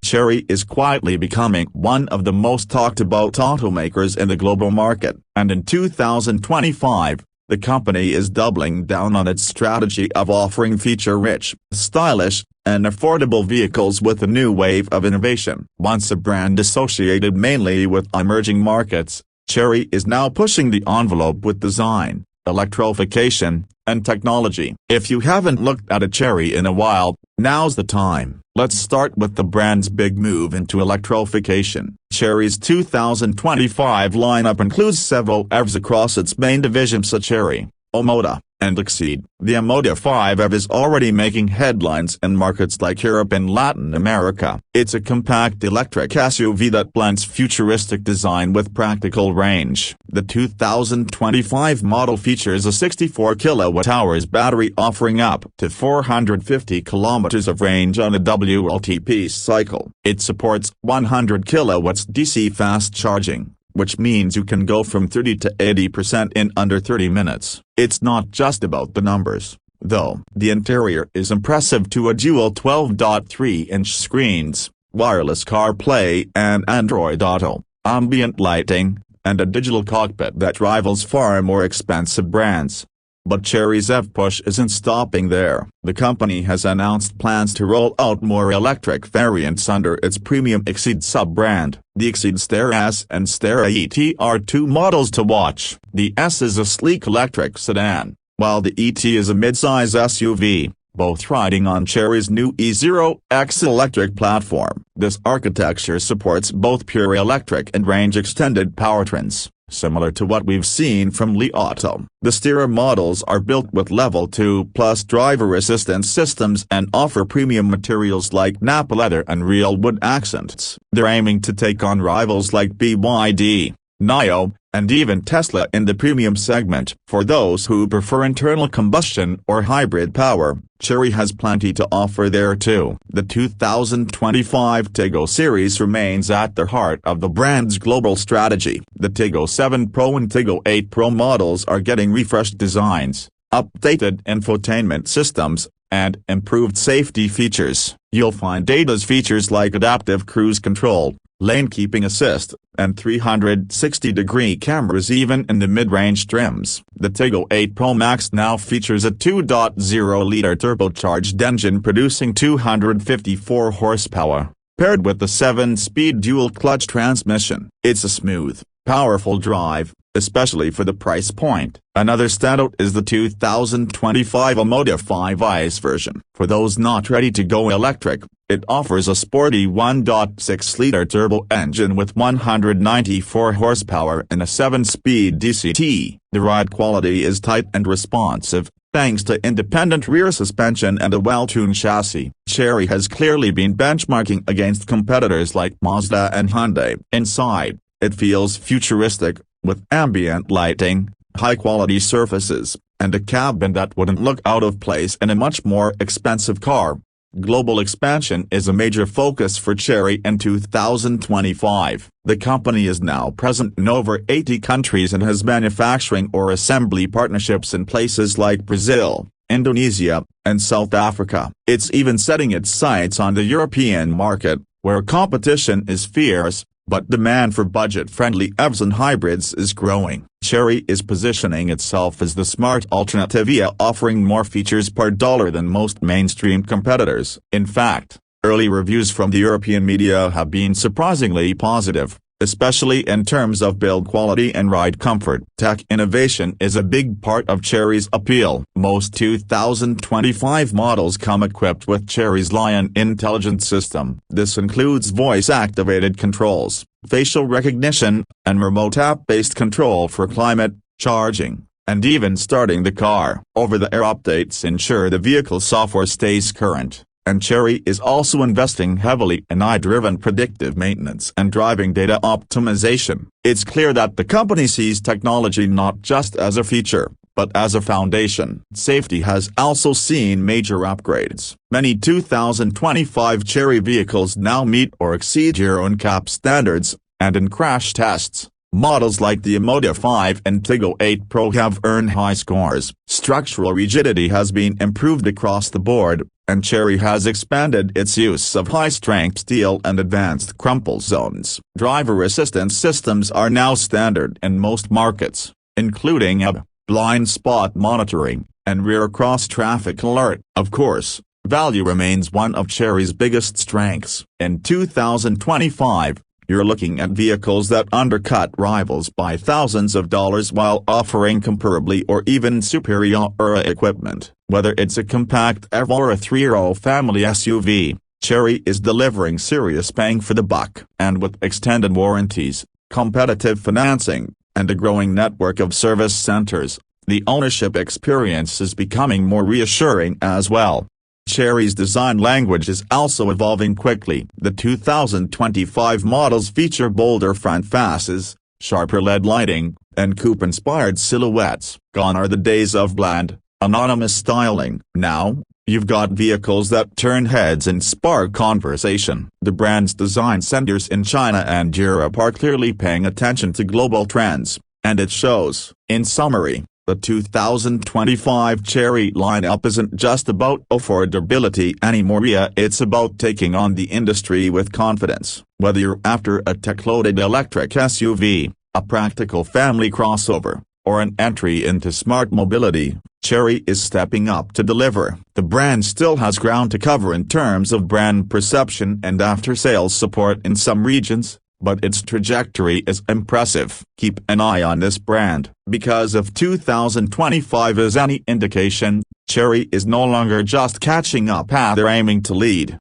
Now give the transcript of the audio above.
Chery is quietly becoming one of the most talked about automakers in the global market, and in 2025, the company is doubling down on its strategy of offering feature-rich, stylish, and affordable vehicles with a new wave of innovation. Once a brand associated mainly with emerging markets, Chery is now pushing the envelope with design, electrification, and technology. If you haven't looked at a Chery in a while, now's the time. Let's start with the brand's big move into electrification. Chery's 2025 lineup includes several EVs across its main divisions: Chery, Omoda, and Exceed. The Omoda 5 EV is already making headlines in markets like Europe and Latin America. It's a compact electric SUV that blends futuristic design with practical range. The 2025 model features a 64 kWh battery offering up to 450 km of range on a WLTP cycle. It supports 100 kW DC fast charging, which means you can go from 30 to 80% in under 30 minutes. It's not just about the numbers, though. The interior is impressive too: a dual 12.3-inch screens, wireless CarPlay and Android Auto, ambient lighting, and a digital cockpit that rivals far more expensive brands. But Chery's EV push isn't stopping there. The company has announced plans to roll out more electric variants under its premium Exceed sub-brand. The Exceed Stare S and Stare ET are two models to watch. The S is a sleek electric sedan, while the ET is a midsize SUV, both riding on Chery's new E0X electric platform. This architecture supports both pure electric and range-extended powertrains, similar to what we've seen from Li Auto. The Stare models are built with Level 2+ driver assistance systems and offer premium materials like Nappa leather and real wood accents. They're aiming to take on rivals like BYD, NIO, and even Tesla in the premium segment. For those who prefer internal combustion or hybrid power, Chery has plenty to offer there too. The 2025 Tiggo series remains at the heart of the brand's global strategy. The Tiggo 7 Pro and Tiggo 8 Pro models are getting refreshed designs, updated infotainment systems, and improved safety features. You'll find ADAS features like adaptive cruise control, lane keeping assist, and 360-degree cameras even in the mid-range trims. The Tiggo 8 Pro Max now features a 2.0-liter turbocharged engine producing 254 horsepower, paired with the 7-speed dual-clutch transmission. It's a smooth, powerful drive, especially for the price point. Another standout is the 2025 Omoda 5 ICE version. For those not ready to go electric, it offers a sporty 1.6-liter turbo engine with 194 horsepower and a 7-speed DCT. The ride quality is tight and responsive, thanks to independent rear suspension and a well-tuned chassis. Chery has clearly been benchmarking against competitors like Mazda and Hyundai. Inside, it feels futuristic, with ambient lighting, high-quality surfaces, and a cabin that wouldn't look out of place in a much more expensive car. Global expansion is a major focus for Chery in 2025. The company is now present in over 80 countries and has manufacturing or assembly partnerships in places like Brazil, Indonesia, and South Africa. It's even setting its sights on the European market, where competition is fierce, but demand for budget-friendly EVs and hybrids is growing. Chery is positioning itself as the smart alternative, offering more features per dollar than most mainstream competitors. In fact, early reviews from the European media have been surprisingly positive, especially in terms of build quality and ride comfort. Tech innovation is a big part of Chery's appeal. Most 2025 models come equipped with Chery's Lion intelligent system. This includes voice-activated controls, facial recognition, and remote app-based control for climate, charging, and even starting the car. Over-the-air updates ensure the vehicle software stays current. And Chery is also investing heavily in AI-driven predictive maintenance and driving data optimization. It's clear that the company sees technology not just as a feature, but as a foundation. Safety has also seen major upgrades. Many 2025 Chery vehicles now meet or exceed Euro NCAP standards, and in crash tests, Models like the Omoda 5 and Tiggo 8 Pro have earned high scores. Structural rigidity has been improved across the board, and Chery has expanded its use of high-strength steel and advanced crumple zones. Driver assistance systems are now standard in most markets, including ABB, blind spot monitoring, and rear cross-traffic alert. Of course, value remains one of Chery's biggest strengths. In 2025, you're looking at vehicles that undercut rivals by thousands of dollars while offering comparably or even superior equipment. Whether it's a compact EV or a 3-row family SUV, Chery is delivering serious bang for the buck. And with extended warranties, competitive financing, and a growing network of service centers, the ownership experience is becoming more reassuring as well. Chery's design language is also evolving quickly. The 2025 models feature bolder front faces, sharper LED lighting, and coupe-inspired silhouettes. Gone are the days of bland, anonymous styling. Now, you've got vehicles that turn heads and spark conversation. The brand's design centers in China and Europe are clearly paying attention to global trends, and it shows. In summary, the 2025 Chery lineup isn't just about affordability anymore. It's about taking on the industry with confidence. Whether you're after a tech-loaded electric SUV, a practical family crossover, or an entry into smart mobility, Chery is stepping up to deliver. The brand still has ground to cover in terms of brand perception and after-sales support in some regions, but its trajectory is impressive. Keep an eye on this brand, because if 2025 is any indication, Chery is no longer just catching up, they're aiming to lead.